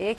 1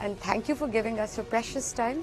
and thank you for giving us your precious time.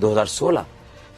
2016।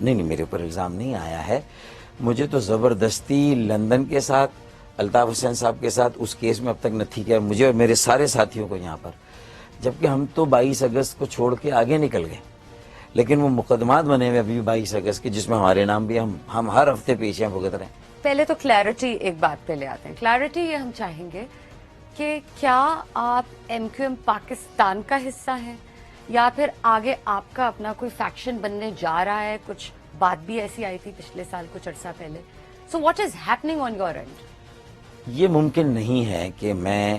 نہیں نہیں میرے اوپر الزام نہیں آیا ہے. مجھے تو زبردستی لندن کے ساتھ الطاف حسین صاحب کے ساتھ اس کیس میں اب تک نتھی کیا مجھے اور میرے سارے ساتھیوں کو یہاں پر, جبکہ ہم تو 22 اگست کو چھوڑ کے آگے نکل گئے, لیکن وہ مقدمات بنے ہوئے ابھی 22 اگست کے جس میں ہمارے نام بھی ہم ہر ہفتے پیشیاں بھگت رہے ہیں. پہلے تو کلیئرٹی ایک بات پہ لے آتے ہیں. کلیئرٹی یہ ہم چاہیں گے کہ کیا آپ ایم کیو ایم پاکستان کا حصہ ہیں یا پھر آگے آپ کا اپنا کوئی فیکشن بننے جا رہا ہے؟ کچھ بات بھی ایسی آئی تھی پچھلے سال کچھ عرصہ پہلے. So what is happening on your and? یہ ممکن نہیں ہے کہ میں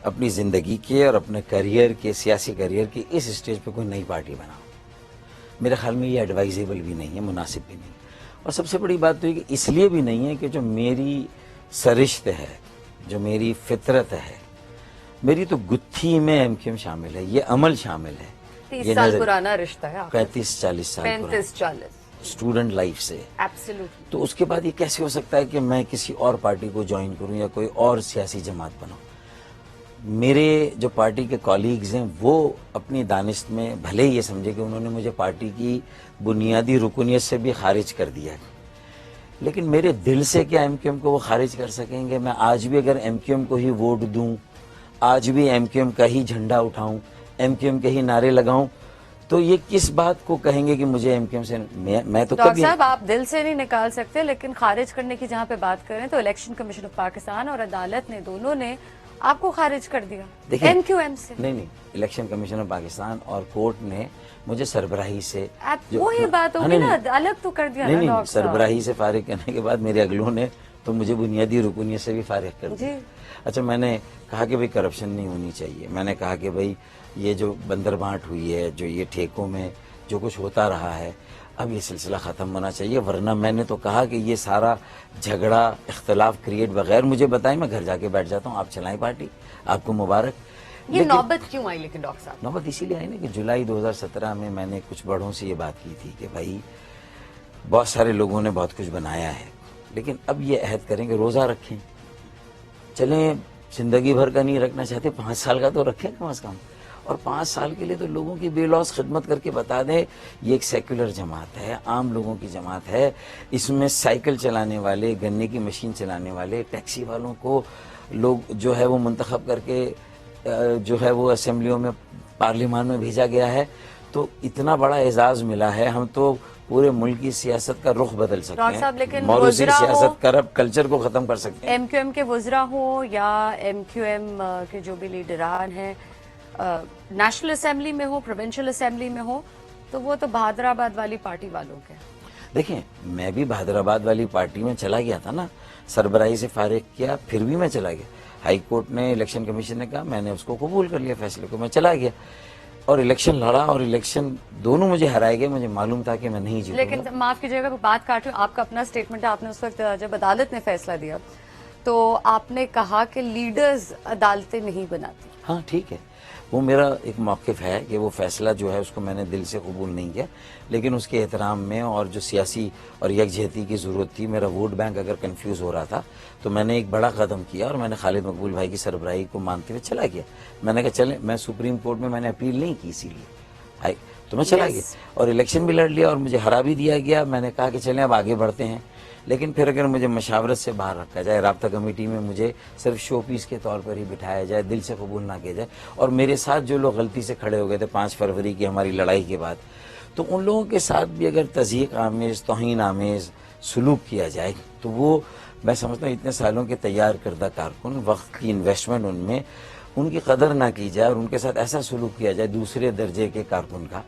اپنی زندگی کے اور اپنے کیریئر کے سیاسی کیریئر کے اس اسٹیج پہ کوئی نئی پارٹی بناؤں. میرے خیال میں یہ ایڈوائزیبل بھی نہیں ہے, مناسب بھی نہیں. اور سب سے بڑی بات تو یہ کہ اس لیے بھی نہیں ہے کہ جو میری سرشت ہے, جو میری فطرت ہے, میری تو گتھی میں ایم کیو ایم شامل ہے, یہ عمل شامل ہے. 30 سال پرانا رشتہ ہے. 35-40 سال 35-40 اسٹوڈنٹ لائف سے. ایبسلیوٹلی. تو اس کے بعد یہ کیسے ہو سکتا ہے کہ میں کسی اور پارٹی کو جوائن کروں یا کوئی اور سیاسی جماعت بناؤں؟ میرے جو پارٹی کے کولیگز ہیں وہ اپنی دانست میں بھلے یہ سمجھے کہ انہوں نے مجھے پارٹی کی بنیادی رکنیت سے بھی خارج کر دیا ہے, لیکن میرے دل سے کیا ایم کیو ایم کو وہ خارج کر سکیں گے؟ میں آج بھی اگر ایم کیو ایم کو ہی ووٹ دوں, آج بھی ایم کیو ایم کا ہی جھنڈا اٹھاؤں, ایم کیو ایم کے ہی نعرے لگاؤں, تو یہ کس بات کو کہیں گے کہ مجھے ایم کیو ایم سے میں تو ڈاکٹر کبھی صاحب آپ دل سے نہیں نکال سکتے, لیکن خارج کرنے کی جہاں پہ بات کریں تو الیکشن کمیشن آف پاکستان اور عدالت نے دونوں نے آپ کو خارج کر دیا ایم کیو ایم سے. نہیں, الیکشن کمیشن آف پاکستان اور کورٹ نے مجھے سربراہی سے وہی بات ہوگی نا, الگ تو کر دیا نا نہیں, ڈاکٹر صاحب. سربراہی سے فارغ کرنے کے بعد میرے اگلوں نے تو مجھے بنیادی رکنیت سے بھی فارغ کر دیا. اچھا, میں نے کہا کہ بھئی کرپشن نہیں ہونی چاہیے. میں نے کہا کہ بھئی یہ جو بندر بانٹ ہوئی ہے, جو یہ ٹھیکوں میں جو کچھ ہوتا رہا ہے, اب یہ سلسلہ ختم ہونا چاہیے, ورنہ میں نے تو کہا کہ یہ سارا جھگڑا اختلاف کریٹ بغیر مجھے بتائیں میں گھر جا کے بیٹھ جاتا ہوں, آپ چلائیں پارٹی, آپ کو مبارک. یہ نوبت کیوں آئی لیکن ڈاکٹر صاحب؟ نوبت اسی لیے آئی نا کہ جولائی 2017 میں نے کچھ بڑوں سے یہ بات کی تھی کہ بھائی بہت سارے لوگوں نے بہت کچھ بنایا ہے, لیکن اب یہ عہد کریں کہ روزہ رکھیں. چلیں زندگی بھر کا نہیں رکھنا چاہتے, 5 سال کا تو رکھیں کم از کم, اور 5 سال کے لیے تو لوگوں کی بے لوث خدمت کر کے بتا دیں یہ ایک سیکولر جماعت ہے, عام لوگوں کی جماعت ہے, اس میں سائیکل چلانے والے, گنے کی مشین چلانے والے, ٹیکسی والوں کو لوگ جو ہے وہ منتخب کر کے جو ہے وہ اسمبلیوں میں پارلیمان میں بھیجا گیا ہے. تو اتنا بڑا اعزاز ملا ہے, ہم تو پورے ملک کی سیاست کا رخ بدل سکتے ہیں, موروثی سیاست کرپٹ کلچر کو ختم کر سکتے ہیں. ایم کیو ایم کے وزراء ہوں یا ایم کیو ایم کے جو بھی لیڈران ہیں, نیشنل اسمبلی میں ہو, پروونشل اسمبلی میں ہو, تو وہ تو بہادر آباد والی پارٹی والوں کے. دیکھیں میں بھی بہادر آباد والی پارٹی میں چلا گیا تھا نا, سربراہی سے فارغ کیا, پھر بھی میں چلا گیا. ہائی کورٹ نے, الیکشن کمیشن نے کہا, میں نے اس کو قبول کر لیا فیصلے کو, میں چلا گیا اور الیکشن لڑا, اور الیکشن دونوں مجھے ہرائے گئے. مجھے معلوم تھا کہ میں نہیں جیتوں گا. لیکن معاف کیجیے گا بات کاٹ رہی ہوں, آپ کا اپنا اسٹیٹمنٹ ہے, آپ نے اس وقت جب عدالت نے فیصلہ دیا تو آپ نے کہا کہ لیڈرز عدالتیں نہیں بناتی. ہاں ٹھیک ہے, وہ میرا ایک موقف ہے کہ وہ فیصلہ جو ہے اس کو میں نے دل سے قبول نہیں کیا, لیکن اس کے احترام میں اور جو سیاسی اور یکجہتی کی ضرورت تھی, میرا ووٹ بینک اگر کنفیوز ہو رہا تھا تو میں نے ایک بڑا قدم کیا اور میں نے خالد مقبول بھائی کی سربراہی کو مانتے ہوئے چلا گیا. میں نے کہا چلیں, میں سپریم کورٹ میں نے اپیل نہیں کی اسی لیے, تو میں چلا گیا اور الیکشن بھی لڑ لیا اور مجھے ہرا بھی دیا گیا. میں نے کہا کہ چلیں اب آگے بڑھتے ہیں, لیکن پھر اگر مجھے مشاورت سے باہر رکھا جائے, رابطہ کمیٹی میں مجھے صرف شو پیس کے طور پر ہی بٹھایا جائے, دل سے قبول نہ کیا جائے, اور میرے ساتھ جو لوگ غلطی سے کھڑے ہو گئے تھے 5 فروری کی ہماری لڑائی کے بعد, تو ان لوگوں کے ساتھ بھی اگر تضییق آمیز, توہین آمیز سلوک کیا جائے تو وہ میں سمجھتا ہوں اتنے سالوں کے تیار کردہ کارکن, وقت کی انویسٹمنٹ ان میں, ان کی قدر نہ کی جائے اور ان کے ساتھ ایسا سلوک کیا جائے دوسرے درجے کے کارکن کا,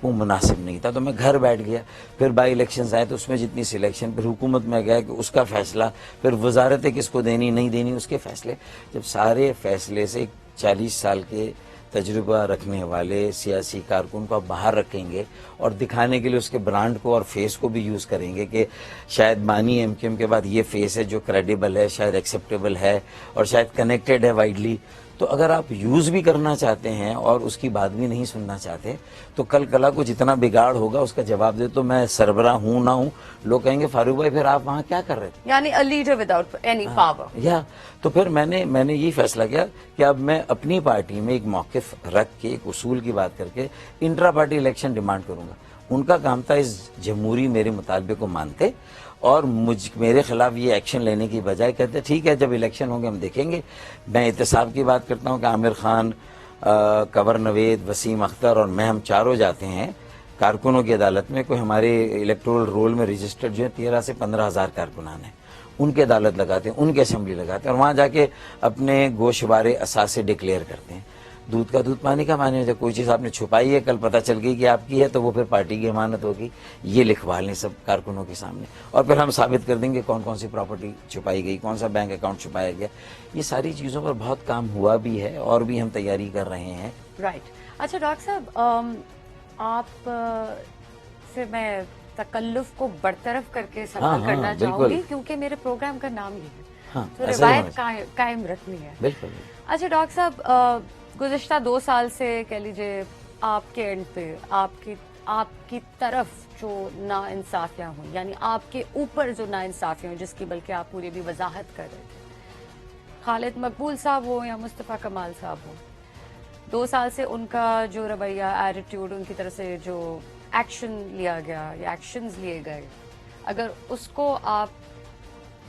وہ مناسب نہیں تھا. تو میں گھر بیٹھ گیا. پھر بائی الیکشنز آئے تو اس میں جتنی سلیکشن, پھر حکومت میں گیا کہ اس کا فیصلہ, پھر وزارتیں کس کو دینی نہیں دینی اس کے فیصلے. جب سارے فیصلے سے 40 سال کے تجربہ رکھنے والے سیاسی کارکن کو آپ باہر رکھیں گے اور دکھانے کے لیے اس کے برانڈ کو اور فیس کو بھی یوز کریں گے کہ شاید بانی ایم کیو ایم کے بعد یہ فیس ہے جو کریڈیبل ہے, شاید ایکسیپٹیبل ہے اور شاید کنیکٹڈ ہے وائڈلی, تو اگر آپ یوز بھی کرنا چاہتے ہیں اور اس کی بات بھی نہیں سننا چاہتے تو کل کلا کو جتنا بگاڑ ہوگا اس کا جواب دے. تو میں سربراہ ہوں نہ ہوں, لوگ کہیں گے فاروق بھائی پھر آپ وہاں کیا کر رہے تھے, یعنی a leader without any power. یا تو پھر میں نے یہی فیصلہ کیا کہ اب میں اپنی پارٹی میں ایک موقف رکھ کے, ایک اصول کی بات کر کے انٹرا پارٹی الیکشن ڈیمانڈ کروں گا. ان کا کام تھا اس جمہوری میرے مطالبے کو مانتے اور میرے خلاف یہ ایکشن لینے کی بجائے کہتے ٹھیک ہے جب الیکشن ہوں گے ہم دیکھیں گے. میں احتساب کی بات کرتا ہوں کہ عامر خان, کنور نوید, وسیم اختر اور میں ہم چاروں جاتے ہیں کارکنوں کی عدالت میں. کوئی ہمارے الیکٹورل رول میں رجسٹرڈ جو ہے 13 سے 15,000 کارکنان ہیں, ان کی عدالت لگاتے ہیں, ان کی اسمبلی لگاتے ہیں اور وہاں جا کے اپنے گوشوارے اثاثے ڈکلیئر کرتے ہیں. دودھ کا دودھ پانی کا پانی ہے. جب کوئی چیز آپ نے چھپائی ہے, کل پتہ چل گئی کہ آپ کی ہے, تو وہ پھر پارٹی کی امانت ہوگی. یہ لکھوا لیں سب کارکنوں کے سامنے اور پھر ہم ثابت کر دیں گے کون کون سی پراپرٹی چھپائی گئی, کون سا بینک اکاؤنٹ چھپایا گیا. یہ ساری چیزوں پر بہت کام ہوا بھی ہے اور بھی ہم تیاری کر رہے ہیں. رائٹ. اچھا ڈاکٹر صاحب, آپ سے میں تکلف کو برطرف کر کے سوال کرنا چاہوں گی کیونکہ میرے پروگرام کا نام یہ ہے, تو روایت قائم رکھنی ہے. بالکل. اچھا ڈاکٹر صاحب, گزشتہ 2 سال سے کہہ لیجیے آپ کے اینڈ پہ آپ کی طرف جو نا انصافیاں ہوئی, یعنی آپ کے اوپر جو نا انصافیاں ہوئی, جس کی بلکہ آپ پوری بھی وضاحت کر رہے تھے, خالد مقبول صاحب ہو یا مصطفیٰ کمال صاحب ہو, 2 سال سے ان کا جو رویہ, ایٹیٹیوڈ, ان کی طرف سے جو ایکشن لیا گیا یا ایکشنز لیے گئے, اگر اس کو آپ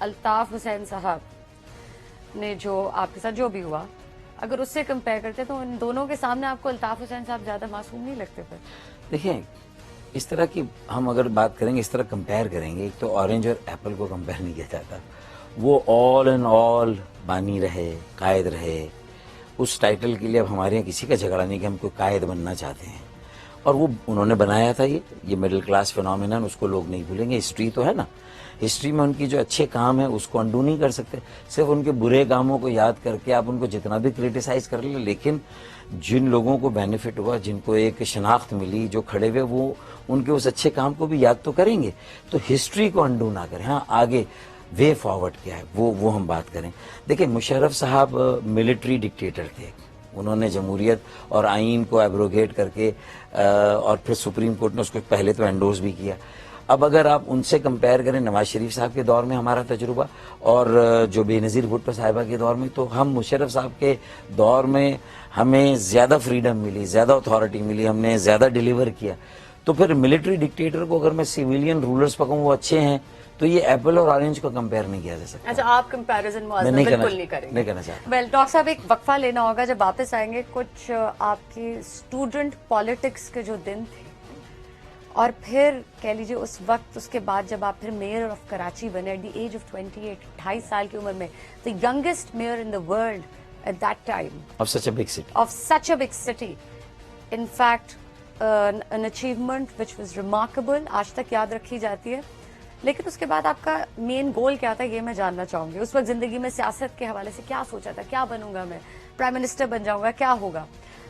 الطاف حسین صاحب نے جو آپ کے ساتھ جو بھی ہوا اگر اس سے کمپیئر کرتے تو ان دونوں کے سامنے آپ کو الطاف حسین صاحب زیادہ معصوم نہیں لگتے پھر؟ دیکھیں, اس طرح کی ہم اگر بات کریں گے, اس طرح کمپیئر کریں گے, ایک تو اورنج اور ایپل کو کمپیئر نہیں کیا جاتا. وہ آل اینڈ آل بانی رہے, قائد رہے. اس ٹائٹل کے لیے اب ہمارے یہاں کسی کا جھگڑا نہیں کہ ہم کوئی قائد بننا چاہتے ہیں, اور وہ انہوں نے بنایا تھا. یہ مڈل کلاس فینومینن, اس کو لوگ نہیں بھولیں گے. ہسٹری تو ہے نا, ہسٹری میں ان کی جو اچھے کام ہیں اس کو انڈو نہیں کر سکتے. صرف ان کے برے کاموں کو یاد کر کے آپ ان کو جتنا بھی کریٹیسائز کر لیں, لیکن جن لوگوں کو بینیفٹ ہوا, جن کو ایک شناخت ملی, جو کھڑے ہوئے, وہ ان کے اس اچھے کام کو بھی یاد تو کریں گے. تو ہسٹری کو انڈو نہ کریں. ہاں, آگے وے فارورڈ کیا ہے وہ ہم بات کریں. دیکھیں, مشرف صاحب ملٹری ڈکٹیٹر تھے. انہوں نے جمہوریت اور آئین کو ایبروگیٹ کر کے اور پھر سپریم کورٹ نے اس کو پہلے تو انڈوز بھی کیا. اب اگر آپ ان سے کمپیئر کریں نواز شریف صاحب کے دور میں ہمارا تجربہ اور جو بے نظیر بھٹو صاحبہ کے دور میں, تو ہم مشرف صاحب کے دور میں ہمیں زیادہ فریڈم ملی, زیادہ اتھارٹی ملی, ہم نے زیادہ ڈیلیور کیا. تو پھر ملٹری ڈکٹیٹر کو اگر میں سیویلین رولرز پہ کہوں وہ اچھے ہیں, تو یہ ایپل اور آرنج کو کمپیئر نہیں کیا جا سکتا. اچھا, آپ کمپیریزن بالکل نہیں کریں گے. نہیں کرنا چاہتا. ویل ڈاکٹر صاحب, ایک وقفہ لینا ہوگا. جب واپس آئیں گے, کچھ آپ کی اسٹوڈنٹ پالیٹکس کے جو دن تھے, اور پھر کہہ لیجیے اس وقت, اس کے بعد جب آپ پھر میئر آف کراچی بنے ایٹ دی ایج آف 28, 28 سال کی عمر میں, the youngest mayor in the world at that time. Of such a big city. Of such a big city. In fact, an achievement which was remarkable, آج تک یاد رکھی جاتی ہے. لیکن اس کے بعد آپ کا مین گول کیا تھا, یہ میں جاننا چاہوں گی. اس وقت زندگی میں سیاست کے حوالے سے کیا سوچا تھا, کیا بنوں گا میں, پرائم منسٹر بن جاؤں گا, کیا ہوگا؟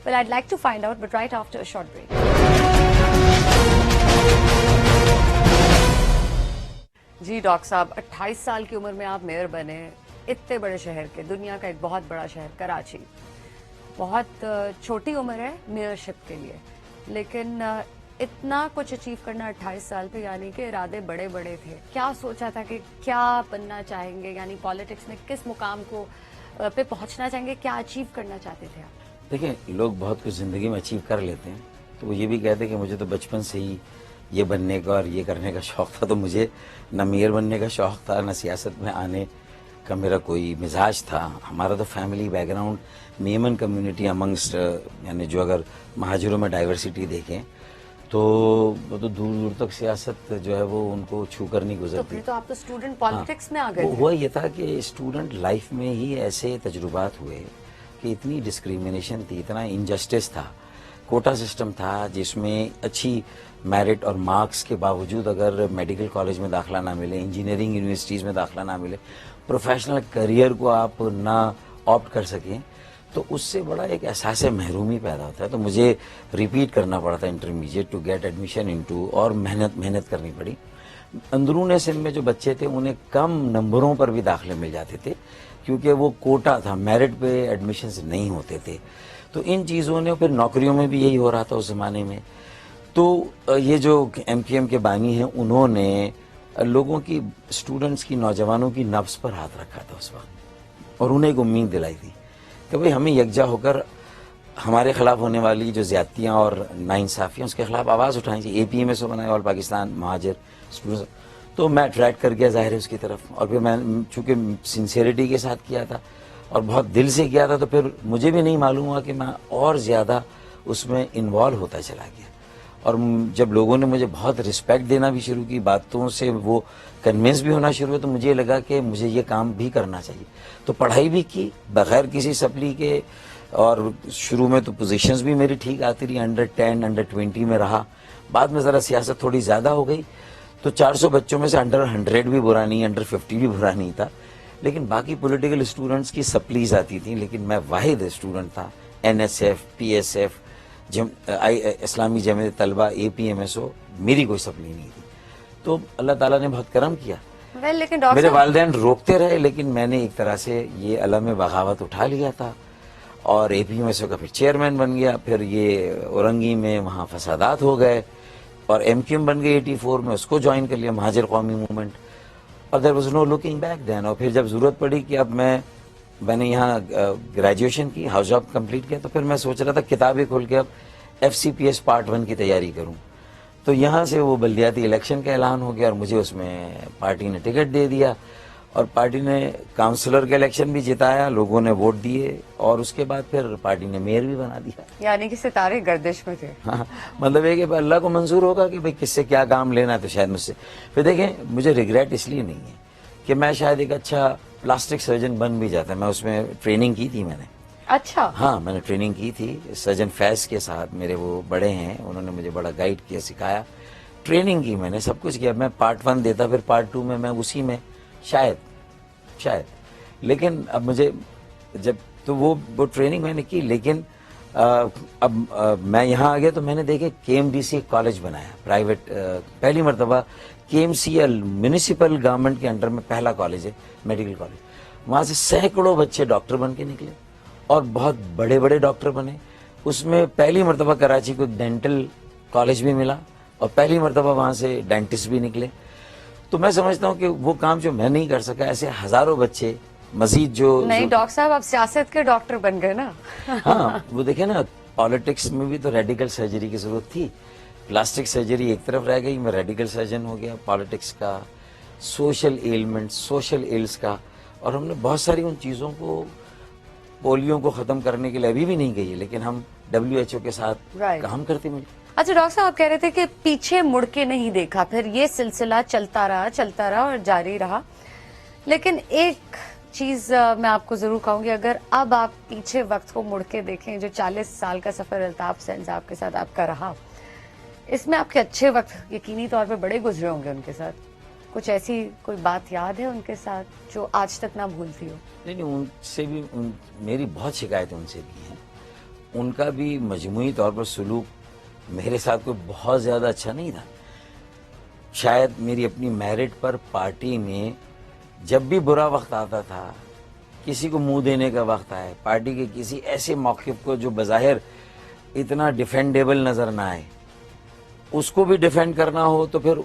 Well, I'd like to find out, but right after a short break. جی ڈاکٹر صاحب, 28 سال کی عمر میں آپ میئر بنے اتنے بڑے شہر کے, دنیا کا ایک بہت بڑا شہر کراچی. بہت چھوٹی عمر ہے میئرشپ کے لیے, لیکن اتنا کچھ اچیو کرنا 28 سال پہ, یعنی کہ ارادے بڑے بڑے تھے. کیا سوچا تھا کہ کیا بننا چاہیں گے, یعنی پالیٹکس میں کس مقام کو پہ پہنچنا چاہیں گے, کیا اچیو کرنا چاہتے تھے آپ؟ دیکھیں, لوگ بہت کچھ زندگی میں اچیو کر لیتے ہیں, تو وہ یہ بھی کہتے ہیں کہ مجھے تو بچپن سے ہی یہ بننے کا اور یہ کرنے کا شوق تھا. تو مجھے نہ میئر بننے کا شوق تھا, نہ سیاست میں آنے کا میرا کوئی مزاج تھا. ہمارا تو family back ground Memon community amongst, یعنی جو اگر مہاجروں میں ڈائیورسٹی دیکھیں تو وہ تو دور دور تک سیاست جو ہے وہ ان کو چھو کر نہیں تو گزرتی. پھر تو آپ تو اسٹوڈنٹ پالیٹکس میں آ گئے. ہوا یہ تھا کہ اسٹوڈنٹ لائف میں ہی ایسے تجربات ہوئے کہ اتنی ڈسکریمنیشن تھی, اتنا انجسٹس تھا. کوٹا سسٹم تھا جس میں اچھی میرٹ اور مارکس کے باوجود اگر میڈیکل کالج میں داخلہ نہ ملے, انجینئرنگ یونیورسٹیز میں داخلہ نہ ملے, پروفیشنل کریئر کو آپ نہ آپٹ کر سکیں, تو اس سے بڑا ایک احساس محرومی پیدا ہوتا ہے. تو مجھے ریپیٹ کرنا پڑا تھا intermediate to get admission into, اور محنت کرنی پڑی. اندرون سندھ میں جو بچے تھے انہیں کم نمبروں پر بھی داخلے مل جاتے تھے کیونکہ وہ کوٹا تھا, میرٹ پہ ایڈمیشنز نہیں ہوتے تھے. تو ان چیزوں نے, پھر نوکریوں میں بھی یہی ہو رہا تھا اس زمانے میں. تو یہ جو ایم کیو ایم کے بانی ہیں, انہوں نے لوگوں کی, اسٹوڈنٹس کی, نوجوانوں کی نبض پر ہاتھ رکھا تھا اس وقت, اور انہیں ایک امید دلائی تھی کہ بھئی ہمیں یکجا ہو کر ہمارے خلاف ہونے والی جو زیادتیاں اور ناانصافیاں اس کے خلاف آواز اٹھانی چاہیے. APMSO بنایا آل پاکستان مہاجر اسٹوڈنٹس, تو میں اٹریکٹ کر گیا ظاہر ہے اس کی طرف, اور پھر میں چونکہ سنسیئرٹی کے ساتھ کیا تھا اور بہت دل سے کیا تھا, تو پھر مجھے بھی نہیں معلوم ہوا کہ میں اور زیادہ اس میں انوالو ہوتا چلا گیا. اور جب لوگوں نے مجھے بہت رسپیکٹ دینا بھی شروع کی, باتوں سے وہ کنونس بھی ہونا شروع ہوا, تو مجھے لگا کہ مجھے یہ کام بھی کرنا چاہیے. تو پڑھائی بھی کی بغیر کسی سپلی کے, اور شروع میں تو پوزیشنز بھی میری ٹھیک آتی رہی, انڈر 10 انڈر 20 میں رہا. بعد میں ذرا سیاست تھوڑی زیادہ ہو گئی, تو 400 بچوں میں سے انڈر 100 بھی برا نہیں, انڈر 50 بھی برا نہیں تھا. لیکن باقی پولیٹیکل اسٹوڈنٹس کی سپلیز آتی تھیں, لیکن میں واحد اسٹوڈنٹ تھا. NSF, PSF, اسلامی جمعیت طلبہ, APMSO, میری کوئی سپلی نہیں تھی. تو اللہ تعالیٰ نے بہت کرم کیا. لیکن ڈاکٹر میرے صاحب والدین روکتے رہے, لیکن میں نے ایک طرح سے یہ علم بغاوت اٹھا لیا تھا, اور APMSO کا پھر چیئرمین بن گیا. پھر یہ اورنگی میں وہاں فسادات ہو گئے, اور MQM بن گئی 84 میں, اس کو جوائن کر لیا, مہاجر قومی موومنٹ. اور there was no looking back then. اور پھر جب ضرورت پڑی کہ اب میں نے یہاں گریجویشن کی, ہاؤس جاب کمپلیٹ کیا, تو پھر میں سوچ رہا تھا کتابیں کھول کے اب FCPS پارٹ 1 کی تیاری کروں. تو یہاں سے وہ بلدیاتی الیکشن کا اعلان ہو گیا, اور مجھے اس میں پارٹی نے ٹکٹ دے دیا, اور پارٹی نے کاؤنسلر کا الیکشن بھی جتایا, لوگوں نے ووٹ دیے, اور اس کے بعد پھر پارٹی نے میئر بھی بنا دیا. یعنی کہ ستارے گردش میں تھے. ہاں, مطلب یہ کہ اللہ کو منظور ہوگا کہ بھئی کس سے کیا کام لینا ہے, تو شاید مجھ سے. پھر دیکھیں, مجھے ریگریٹ اس لیے نہیں ہے کہ میں شاید ایک اچھا پلاسٹک سرجن بن بھی جاتا. میں اس میں ٹریننگ کی تھی میں نے. اچھا, ہاں, میں نے ٹریننگ کی تھی سرجن فیض کے ساتھ, میرے وہ بڑے ہیں, انہوں نے مجھے بڑا گائیڈ کیا, سکھایا, ٹریننگ کی میں نے, سب کچھ کیا. میں پارٹ 1 دیتا, پھر پارٹ 2 میں اسی میں شاید. لیکن اب مجھے جب تو وہ ٹریننگ میں نے کی, لیکن اب میں یہاں آ گیا تو میں نے دیکھے KMDC ایک کالج بنایا پرائیویٹ, پہلی مرتبہ KMCL میونسپل گورنمنٹ کے انڈر میں پہلا کالج ہے, میڈیکل کالج. وہاں سے سینکڑوں بچے ڈاکٹر بن کے نکلے, اور بہت بڑے بڑے ڈاکٹر بنے. اس میں پہلی مرتبہ کراچی کو ایک ڈینٹل کالج بھی ملا, اور پہلی مرتبہ وہاں سے ڈینٹسٹ بھی نکلے. تو میں سمجھتا ہوں کہ وہ کام جو میں نہیں کر سکا, ایسے ہزاروں بچے مزید جو نہیں ڈاکٹر صاحب آپ سیاست کے ڈاکٹر بن گئے نا. ہاں, وہ دیکھیں نا, پالیٹکس میں بھی تو ریڈیکل سرجری کی ضرورت تھی. پلاسٹک سرجری ایک طرف رہ گئی, میں ریڈیکل سرجن ہو گیا. پالیٹکس کا, سوشل ایلمنٹ, سوشل ایلز کا, اور ہم نے بہت ساری ان چیزوں کو, پولیو کو ختم کرنے کے لیے ابھی بھی نہیں گئی, لیکن ہم WHO کے ساتھ کام کرتے ملے. اچھا ڈاکٹر صاحب, آپ کہہ رہے تھے کہ پیچھے مڑ کے نہیں دیکھا, پھر یہ سلسلہ چلتا رہا اور جاری رہا. لیکن ایک چیز میں آپ کو ضرور کہوں گی, اگر اب آپ پیچھے وقت کو مڑ کے دیکھیں, جو 40 سال کا سفر الطاف حسین صاحب کے ساتھ آپ کا رہا, اس میں آپ کے اچھے وقت یقینی طور پہ بڑے گزرے ہوں گے ان کے ساتھ. کچھ ایسی کوئی بات یاد ہے ان کے ساتھ جو آج تک نہ بھولتی ہو؟ نہیں, ان سے بھی میری بہت شکایتیں ان سے بھی ہیں. ان کا بھی مجموعی طور پر سلوک میرے ساتھ کوئی بہت زیادہ اچھا نہیں تھا. شاید میری اپنی میرٹ پر پارٹی میں جب بھی برا وقت آتا تھا, کسی کو منہ دینے کا وقت آئے, پارٹی کے کسی ایسے موقف کو جو بظاہر اتنا ڈیفینڈیبل نظر نہ آئے, اس کو بھی ڈیفینڈ کرنا ہو, تو پھر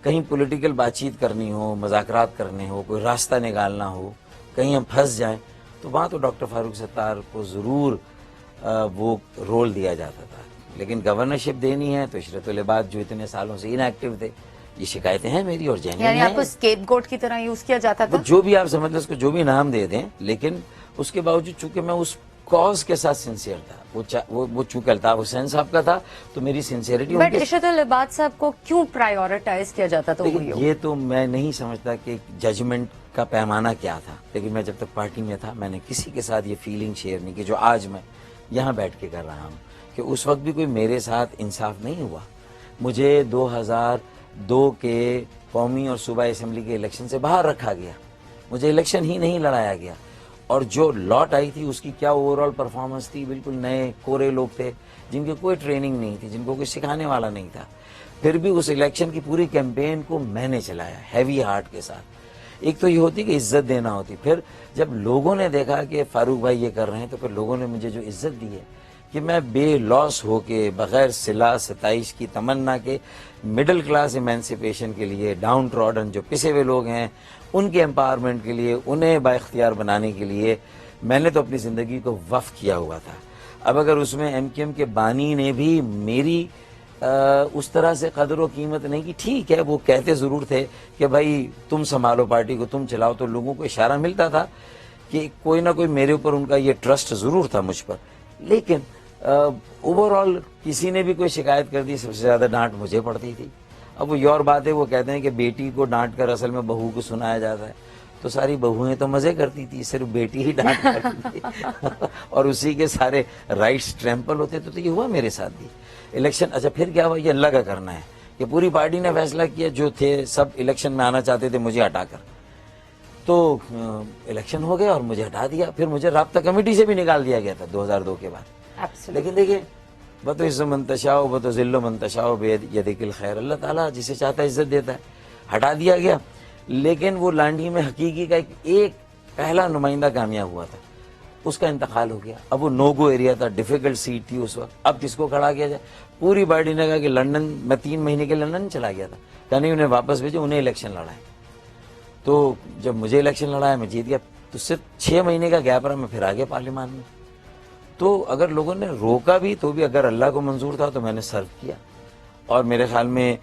کہیں پولیٹیکل بات چیت کرنی ہو, مذاکرات کرنے ہو, کوئی راستہ نکالنا ہو, کہیں ہم پھنس جائیں, تو وہاں تو ڈاکٹر فاروق ستار کو ضرور وہ رول دیا جاتا تھا. لیکن گورنرشپ دینی ہے تو عشرت العباد جو اتنے سالوں سے ان ایکٹیو تھے, یہ شکایتیں ہیں میری, اور جینوین یعنی ہیں. آپ کو اسکیپ گوٹ کی طرح یوز کیا جاتا تھا؟ جو بھی آپ سمجھ لیں, اس کو جو بھی نام دے دیں, لیکن اس کے باوجود چونکہ میں اس کاز کے ساتھ سنسیئر تھا, وہ چونکہ الطاف حسین صاحب کا تھا, تو میری سنسیئرٹی. بٹ عشرت العباد صاحب کو کیوں پرائیورٹائز کیا جاتا تھا؟ یہ تو میں نہیں سمجھتا کہ ججمنٹ کا پیمانہ کیا تھا, لیکن میں جب تک پارٹی میں تھا میں نے کسی کے ساتھ یہ فیلنگ شیئر نہیں کی جو آج میں یہاں بیٹھ کے کر رہا ہوں, کہ اس وقت بھی کوئی میرے ساتھ انصاف نہیں ہوا. مجھے 2002 کے قومی اور صوبائی اسمبلی کے الیکشن سے باہر رکھا گیا, مجھے الیکشن ہی نہیں لڑایا گیا, اور جو لاٹ آئی تھی اس کی کیا اوور آل پرفارمنس تھی. بالکل نئے کورے لوگ تھے جن کی کوئی ٹریننگ نہیں تھی, جن کو کوئی سکھانے والا نہیں تھا. پھر بھی اس الیکشن کی پوری کیمپین کو میں نے چلایا ہیوی ہارٹ کے ساتھ. ایک تو یہ ہوتی کہ عزت دینا ہوتی, پھر جب لوگوں نے دیکھا کہ فاروق بھائی یہ کر رہے ہیں, تو پھر لوگوں نے مجھے جو عزت دی ہے کہ میں بے لاس ہو کے, بغیر صلاح ستائش کی تمنا کے, مڈل کلاس ایمینسیپیشن کے لیے, ڈاؤن ٹراڈن جو پسے ہوئے لوگ ہیں ان کے امپاورمنٹ کے لیے, انہیں با اختیار بنانے کے لیے میں نے تو اپنی زندگی کو وقف کیا ہوا تھا. اب اگر اس میں ایم کیو ایم کے بانی نے بھی میری اس طرح سے قدر و قیمت نہیں کی، ٹھیک ہے وہ کہتے ضرور تھے کہ بھائی تم سنبھالو پارٹی کو، تم چلاؤ، تو لوگوں کو اشارہ ملتا تھا کہ کوئی نہ کوئی میرے اوپر ان کا یہ ٹرسٹ ضرور تھا مجھ پر. لیکن اوور آل کسی نے بھی کوئی شکایت کر دی، سب سے زیادہ ڈانٹ مجھے پڑتی تھی. اب وہ یہ اور بات ہے، وہ کہتے ہیں کہ بیٹی کو ڈانٹ کر اصل میں بہو کو سنایا جاتا ہے، تو ساری بہویں تو مزے کرتی تھی، صرف بیٹی ہی ڈانٹ کرتی تھی اور اسی کے سارے رائٹس ٹریمپل ہوتے. تو یہ ہوا میرے ساتھ بھی. الیکشن اچھا پھر کیا ہوا، یہ اللہ کا کرنا ہے کہ پوری پارٹی نے فیصلہ کیا، جو تھے سب الیکشن میں آنا چاہتے تھے مجھے ہٹا کر، تو الیکشن ہو گیا اور مجھے ہٹا دیا. پھر مجھے رابطہ کمیٹی سے بھی نکال دیا گیا تھا 2002 کے بعد. لیکن دیکھیں بتو منتشاؤ بتو ذل منتشاؤ بیدک الخیر، اللہ تعالیٰ جسے چاہتا ہے عزت دیتا ہے. ہٹا دیا گیا. لیکن وہ لانڈھی میں حقیقی کا ایک پہلا نمائندہ کامیاب ہوا تھا، اس کا انتقال ہو گیا. اب وہ نو گو ایریا تھا، ڈیفیکلٹ سیٹ تھی اس وقت. اب کس کو کھڑا کیا جائے؟ پوری پارٹی نے کہا کہ لندن، میں 3 مہینے کے لندن چلا گیا تھا، کہ نہیں انہیں واپس بھیجو، انہیں الیکشن لڑائے. تو جب مجھے الیکشن لڑایا میں جیت گیا، تو صرف 6 مہینے کا گیپ رہا، میں پھر آگے پارلیمان میں. تو اگر لوگوں نے روکا بھی تو بھی اگر اللہ کو منظور تھا تو میں نے سرو کیا. اور میرے خیال میں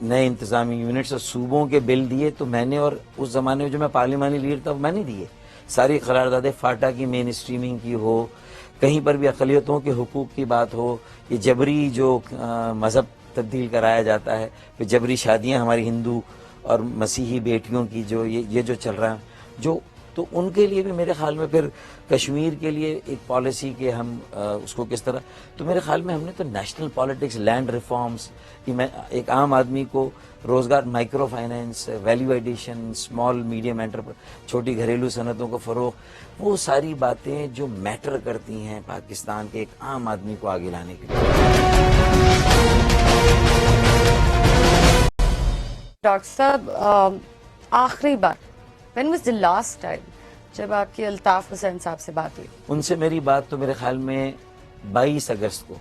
نئے انتظامی یونٹس اور صوبوں کے بل دیے تو میں نے، اور اس زمانے میں جو میں پارلیمانی لیڈر تھا میں نے دیے. ساری قراردادیں فاٹا کی مین اسٹریمنگ کی ہو، کہیں پر بھی اقلیتوں کے حقوق کی بات ہو، یہ جبری جو مذہب تبدیل کرایا جاتا ہے، پھر جبری شادیاں ہماری ہندو اور مسیحی بیٹیوں کی جو یہ جو چل رہا ہے، جو تو ان کے لیے بھی میرے خیال میں پھر کشمیر کے لیے ایک پالیسی کہ ہم اس کو کس طرح، تو میرے خیال میں ہم نے تو نیشنل پالیٹکس، لینڈ ریفارمز، ایک عام آدمی کو روزگار، micro finance, value addition, small medium enterprise, چھوٹی گھریلو صنعتوں کو فروغ، وہ ساری باتیں جو میٹر کرتی ہیں پاکستان کے ایک عام آدمی کو آگے لانے کے لیے. ڈاکٹر صاحب آخری بار when was the last time جب آپ کی الطاف حسین صاحب سے بات ہوئی؟ ان سے میری بات تو میرے خیال میں 22 اگست کو،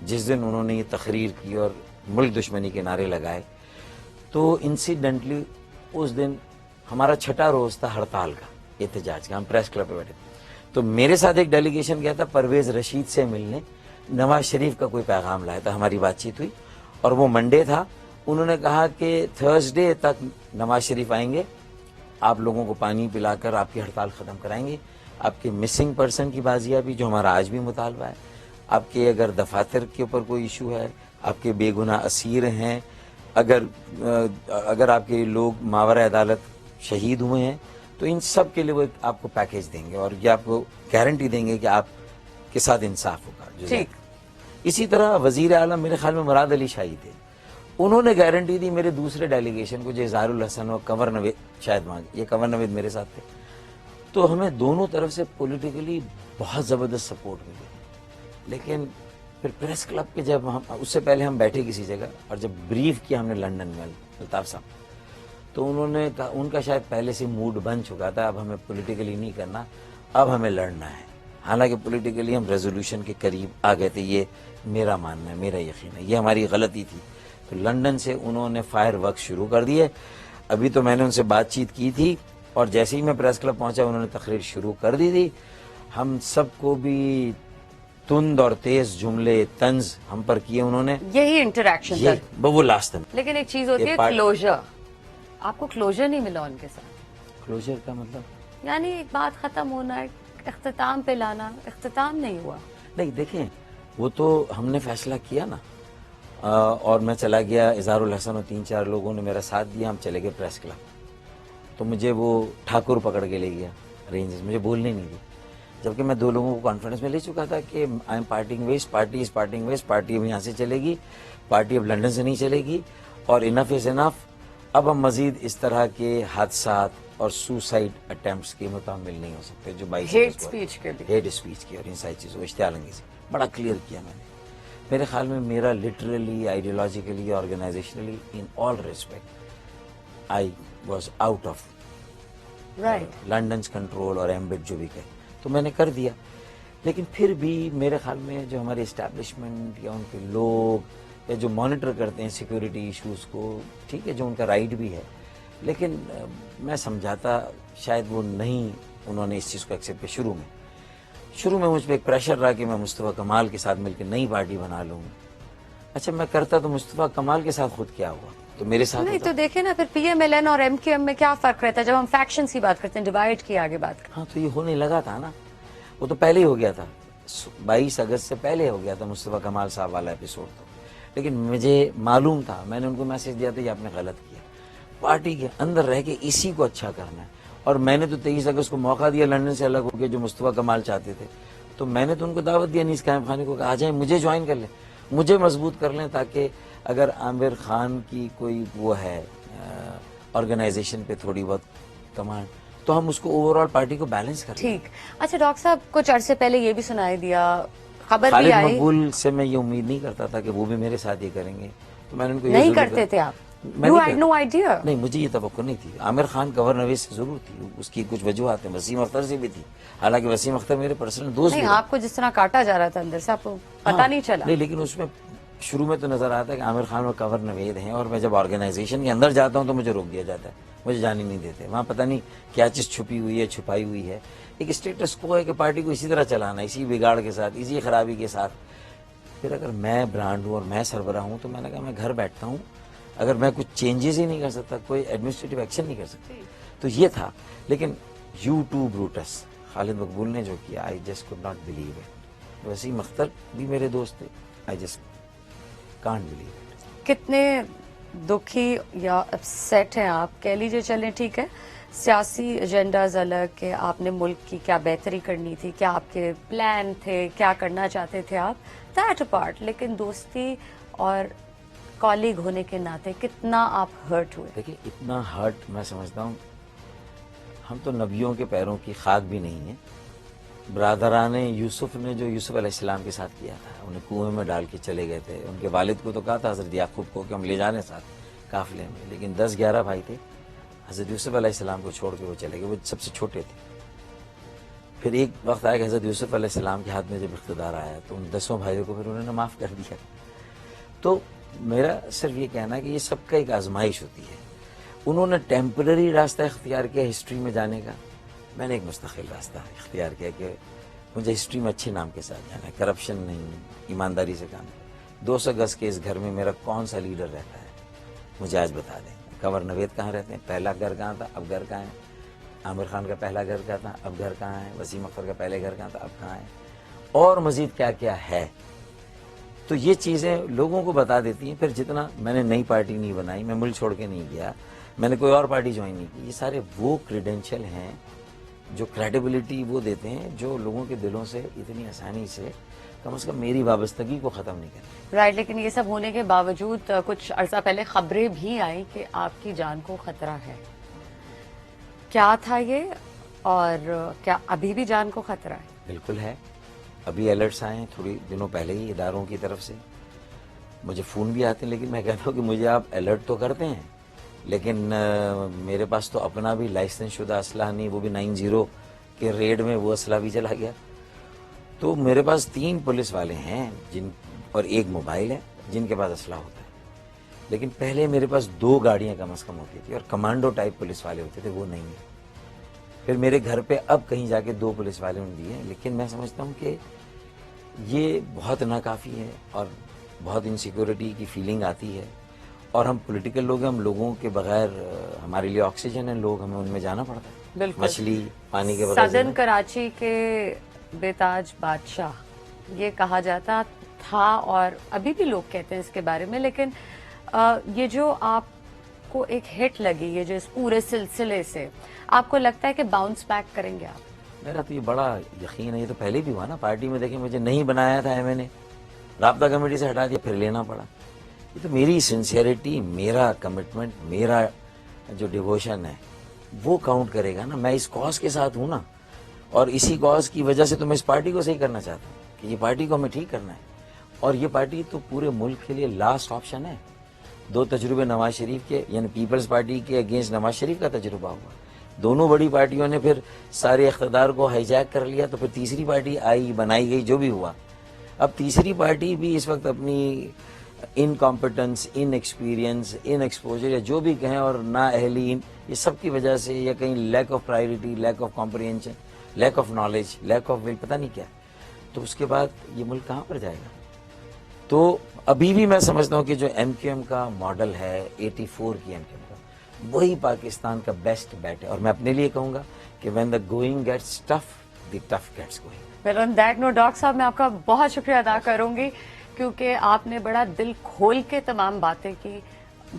جس دن انہوں نے یہ تقریر کی اور ملک دشمنی کے نعرے لگائے، تو انسیڈنٹلی اس دن ہمارا 6واں روز تھا ہڑتال کا، احتجاج کا. ہم پریس کلب پہ بیٹھے تو میرے ساتھ ایک ڈیلیگیشن گیا تھا پرویز رشید سے ملنے، نواز شریف کا کوئی پیغام لایا تھا. ہماری بات چیت ہوئی اور وہ منڈے تھا. انہوں نے کہا کہ تھرسڈے تک نواز شریف آئیں گے، آپ لوگوں کو پانی پلا کر آپ کی ہڑتال ختم کرائیں گے. آپ کے مسنگ پرسن کی بازیابی جو ہمارا آج بھی مطالبہ ہے، آپ کے اگر دفاتر کے اوپر کوئی ایشو ہے، آپ کے بے گناہ اسیر ہیں، اگر آپ کے لوگ ماورا عدالت شہید ہوئے ہیں، تو ان سب کے لیے وہ آپ کو پیکیج دیں گے اور یہ آپ کو گارنٹی دیں گے کہ آپ کے ساتھ انصاف ہوگا. ٹھیک. اسی طرح وزیر اعلیٰ میرے خیال میں مراد علی شاہی تھے، انہوں نے گارنٹی دی میرے دوسرے ڈیلیگیشن کو جو اظہار الحسن اور کنور نوید، شاید یہ کنور نوید میرے ساتھ تھے. تو ہمیں دونوں طرف سے پولیٹیکلی بہت زبردست سپورٹ ملی. لیکن پھر پریس کلب کے جب ہم، اس سے پہلے ہم بیٹھے کسی جگہ اور جب بریف کیا ہم نے لندن میں الطاف صاحب، تو انہوں نے کہا، ان کا شاید پہلے سے موڈ بن چکا تھا، اب ہمیں پولیٹیکلی نہیں کرنا، اب ہمیں لڑنا ہے. حالانکہ پولیٹیکلی ہم ریزولوشن کے قریب آ گئے تھے، یہ میرا ماننا ہے، میرا یقین ہے، یہ ہماری غلطی تھی. تو لندن سے انہوں نے فائر ورک شروع کر دیے. ابھی تو میں نے ان سے بات چیت کی تھی اور جیسے ہی میں پریس کلب پہنچا انہوں نے تقریر شروع کر دی تھی. ہم سب کو بھی تند اور تیز جملے طنز ہم پر کیے انہوں نے. یہی انٹریکشن تھا. وہ لاسٹ تھا. لیکن ایک چیز ہوتی ہے کلوجر، آپ کو کلوجر نہیں ملا ان کے ساتھ. کلوجر کا مطلب یعنی ایک بات ختم ہونا، ایک اختتام پہ لانا، اختتام نہیں ہوا. نہیں دیکھیں، وہ تو ہم نے فیصلہ کیا نا، اور میں چلا گیا، اظہار الحسن اور 3-4 لوگوں نے میرا ساتھ دیا، ہم چلے گئے پریس کلب. تو مجھے وہ ٹھاکر پکڑ کے لے گیا رینجز، مجھے بولنے نہیں دی، جبکہ میں 2 لوگوں کو کانفرنس میں لے چکا تھا کہ I am parting ways, party is parting ways, party اب یہاں سے چلے گی، پارٹی اب لندن سے نہیں چلے گی، اور انف از انف. اب ہم مزید اس طرح کے حادثات اور سوسائڈ اٹیمپٹس کے متحمل نہیں ہو سکتے جو 22 ہیٹ اسپیچ کے لیے، ہیٹ اسپیچ کی اور ان ساری چیزوں کو اشتعال انگیزی بڑا کلیئر کیا میں نے. میرے خیال میں میرا literally, ideologically, organisationally, in all respect I was out of London's control اور ایمبٹ جو بھی کہے، تو میں نے کر دیا. لیکن پھر بھی میرے خیال میں جو ہمارے اسٹیبلشمنٹ یا ان کے لوگ یا جو مانیٹر کرتے ہیں سیکیورٹی ایشوز کو، ٹھیک ہے جو ان کا رائٹ بھی ہے، لیکن میں سمجھاتا شاید وہ نہیں، انہوں نے اس چیز کو ایکسیپٹ کیا. شروع میں مجھ پہ ایک پریشر رہا کہ میں مصطفیٰ کمال کے ساتھ مل کے نئی پارٹی بنا لوں. اچھا میں کرتا تو مصطفیٰ کمال کے ساتھ خود کیا ہوا تو میرے ساتھ نہیں ہوتا. تو دیکھیں نا پھر پی ایم ایل این اور ایم کیو ایم میں کیا فرق رہتا ہے جب ہم فیکشنز کی بات کرتے ہیں, ڈیوائڈ کی آگے بات کرتے ہاں تو یہ ہونے لگا تھا نا, وہ تو پہلے ہی ہو گیا تھا, 22 اگست سے پہلے ہو گیا تھا مصطفیٰ کمال صاحب والا ایپیسوڈ. تو لیکن مجھے معلوم تھا, میں نے ان کو میسج دیا تھا یہ آپ نے غلط کیا, پارٹی کے اندر رہ کے اسی کو اچھا کرنا ہے. اور میں نے تو 23 اگست کو موقع دیا لندن سے الگ ہو کے جو مصطفیٰ کمال چاہتے تھے, تو میں نے تو ان کو دعوت دیا انیس قائم خانی کو کہ آ جائیں مجھے جوائن کر لیں, مجھے مضبوط کر لیں, تاکہ اگر عامر خان کی کوئی وہ ہے آرگنائزیشن پہ تھوڑی بہت کمانڈ, تو ہم اس کو اوور آل پارٹی کو بیلنس کر لیں. ٹھیک. اچھا ڈاکٹر صاحب کچھ عرصے پہلے یہ بھی سنائی دیا, خبر بھی خالد آئی, مقبول سے میں یہ امید نہیں کرتا تھا کہ وہ بھی میرے ساتھ یہ کریں گے, تو میں نے ان کو یہ نہیں ضرور کرتے تھے آپ, میں یو نہیں ہیڈ کرتا. No idea. نہیں مجھے یہ توقع نہیں تھی. عامر خان کور نویز سے ضرور تھی, اس کی کچھ وجوہات ہیں, وسیم اختر سے بھی تھی, حالانکہ وسیم اختر میرے پرسنل دوست نہیں بھی آپ کو جس طرح کاٹا جا رہا تھا اندر سے آپ کو پتا نہیں چلا. نہیں لیکن اس میں شروع میں تو نظر آتا ہے کہ عامر خان اور کنور نوید ہیں, اور میں جب آرگنائزیشن کے اندر جاتا ہوں تو مجھے روک دیا جاتا ہے, مجھے جانے نہیں دیتے. وہاں پتہ نہیں کیا چیز چھپی ہوئی ہے, چھپائی ہوئی ہے. ایک اسٹیٹس کو ہے کہ پارٹی کو اسی طرح چلانا, اسی بگاڑ کے ساتھ, اسی خرابی کے ساتھ. پھر اگر میں برانڈ ہوں اور میں سربراہ ہوں تو میں نے کہا میں گھر بیٹھتا ہوں, اگر میں کچھ چینجز ہی نہیں کر سکتا, کوئی ایڈمنسٹریٹو ایکشن نہیں کر سکتا, تو یہ تھا. لیکن you too Brutus Khalid Maqbool نے جو کیا, I just could not believe it. Waseem Akhtar بھی میرے دوست تھے, I just can't believe it. کتنے دکھی یا اپسیٹ ہیں آپ, کہہ لیجیے. چلیں ٹھیک ہے, سیاسی ایجنڈاز الگ, کہ آپ نے ملک کی کیا بہتری کرنی تھی, کیا آپ کے پلان تھے, کیا کرنا چاہتے تھے آپ, دیٹ اپارٹ. لیکن دوستی اور کالیگ ہونے کے ناطے کتنا آپ ہرٹ ہوئے؟ دیکھیں اتنا ہرٹ میں سمجھتا ہوں, ہم تو نبیوں کے پیروں کی خاک بھی نہیں ہیں. برادران یوسف نے جو یوسف علیہ السلام کے ساتھ کیا تھا, انہیں کنویں میں ڈال کے چلے گئے تھے. ان کے والد کو تو کہا تھا حضرت یعقوب کو کہ ہم لے جانے ساتھ قافلے میں, لیکن 10-11 بھائی تھے, حضرت یوسف علیہ السلام کو چھوڑ کے وہ چلے گئے, وہ سب سے چھوٹے تھے. پھر ایک وقت آیا کہ حضرت یوسف علیہ السلام کے ہاتھ میں جب اقتدار آیا تو ان 10 بھائیوں کو پھر انہوں نے معاف کر دیا. تو میرا صرف یہ کہنا ہے کہ یہ سب کا ایک آزمائش ہوتی ہے. انہوں نے ٹیمپرری راستہ اختیار کیا ہسٹری میں جانے کا, میں نے ایک مستقل راستہ اختیار کیا کہ مجھے ہسٹری میں اچھے نام کے ساتھ جانا ہے, کرپشن نہیں, ایمانداری سے کام ہے. 200 گز کے اس گھر میں میرا کون سا لیڈر رہتا ہے مجھے آج بتا دیں. کنور نوید کہاں رہتے ہیں, پہلا گھر کہاں تھا, اب گھر کہاں ہے. عامر خان کا پہلا گھر کہاں تھا, اب گھر کہاں ہے. وسیم اختر کا پہلے گھر کہاں تھا, اب کہاں ہے. اور مزید کیا کیا ہے. تو یہ چیزیں لوگوں کو بتا دیتی ہیں. پھر جتنا میں نے نئی پارٹی نہیں بنائی, میں ملک چھوڑ کے نہیں گیا, میں نے کوئی اور پارٹی جوائن نہیں کی. یہ سارے وہ کریڈینشل ہیں جو کریڈیبلٹی وہ دیتے ہیں جو لوگوں کے دلوں سے اتنی آسانی سے کم از کم میری وابستگی کو ختم نہیں کرتے. رائٹ. لیکن یہ سب ہونے کے باوجود کچھ عرصہ پہلے خبریں بھی آئیں کہ آپ کی جان کو خطرہ ہے. کیا تھا یہ, اور کیا ابھی بھی جان کو خطرہ ہے؟ بالکل ہے. ابھی الرٹس آئے ہیں تھوڑی دنوں پہلے ہی اداروں کی طرف سے, مجھے فون بھی آتے ہیں, لیکن میں کہتا ہوں کہ مجھے آپ الرٹ تو کرتے ہیں, لیکن میرے پاس تو اپنا بھی لائسنس شدہ اسلحہ نہیں, وہ بھی 90 کے ریڈ میں وہ اسلحہ بھی چلا گیا. تو میرے پاس 3 پولیس والے ہیں اور 1 موبائل ہے جن کے پاس اسلحہ ہوتا ہے. لیکن پہلے میرے پاس 2 گاڑیاں کم از کم ہوتی تھی اور کمانڈو ٹائپ پولیس والے ہوتے تھے, وہ نہیں ہے. پھر میرے گھر پہ اب کہیں جا کے 2 پولیس والے نے دیے ہیں. لیکن میں سمجھتا ہوں کہ یہ بہت ناکافی ہے اور بہت انسیکیورٹی کی فیلنگ آتی ہے. اور ہم پولیٹیکل لوگ ہیں, ہم لوگوں کے بغیر ہمارے لیے آکسیجن ہے, لوگ ہمیں ان میں جانا پڑتا ہے. بالکل. مچھلی پانی کے بغیر سدن کراچی کے بےتاج بادشاہ یہ کہا جاتا تھا, اور ابھی بھی لوگ کہتے ہیں اس کے بارے میں. لیکن یہ جو آپ کو ایک ہٹ لگی, یہ جو اس پورے سلسلے سے آپ کو لگتا ہے کہ باؤنس بیک کریں گے آپ؟ میرا تو یہ بڑا یقین ہے. یہ تو پہلے بھی ہوا نا پارٹی میں, دیکھیں مجھے نہیں بنایا تھا میں نے, رابطہ کمیٹی سے ہٹا دیا, پھر لینا پڑا. یہ تو میری سنسیئرٹی, میرا کمٹمنٹ, میرا جو ڈیووشن ہے وہ کاؤنٹ کرے گا نا. میں اس کاز کے ساتھ ہوں نا, اور اسی کاز کی وجہ سے تو میں اس پارٹی کو صحیح کرنا چاہتا ہوں کہ یہ پارٹی کو ہمیں ٹھیک کرنا ہے. اور یہ پارٹی تو پورے ملک کے لیے لاسٹ آپشن ہے. 2 تجربے نواز شریف کے, یعنی پیپلز پارٹی کے اگینسٹ نواز شریف کا تجربہ ہوا, دونوں بڑی پارٹیوں نے پھر سارے اقتدار کو ہائی جیک کر لیا, تو پھر تیسری پارٹی آئی, بنائی گئی, جو بھی ہوا. اب تیسری پارٹی بھی اس وقت اپنی انکمپٹنس, ان ایکسپیرینس, ان ایکسپوجر یا جو بھی کہیں, اور نا اہلی, یہ سب کی وجہ سے, یا کہیں lack of priority, lack of comprehension, lack of knowledge, lack of will, پتہ نہیں کیا, تو اس کے بعد یہ ملک کہاں پر جائے گا. تو ابھی بھی میں سمجھتا ہوں کہ جو ایم کیو ایم کا ماڈل ہے 84 کی ایم کیو ایم کا, وہی پاکستان کا بیسٹ بیٹ ہے. اور میں اپنے لیے کہوں گا کہ when the going gets tough, the tough gets going. Well on that note doctor صاحب میں آپ کا بہت شکریہ ادا کروں گی کیونکہ آپ نے بڑا دل کھول کے تمام باتیں کی,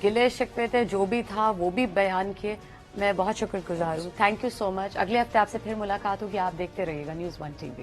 گلے شکوے تھے جو بھی تھا وہ بھی بیان کیے. میں بہت شکر گزار ہوں. تھینک یو سو مچ. اگلے ہفتے آپ سے پھر ملاقات ہوگی. آپ دیکھتے رہیے گا News 1 TV.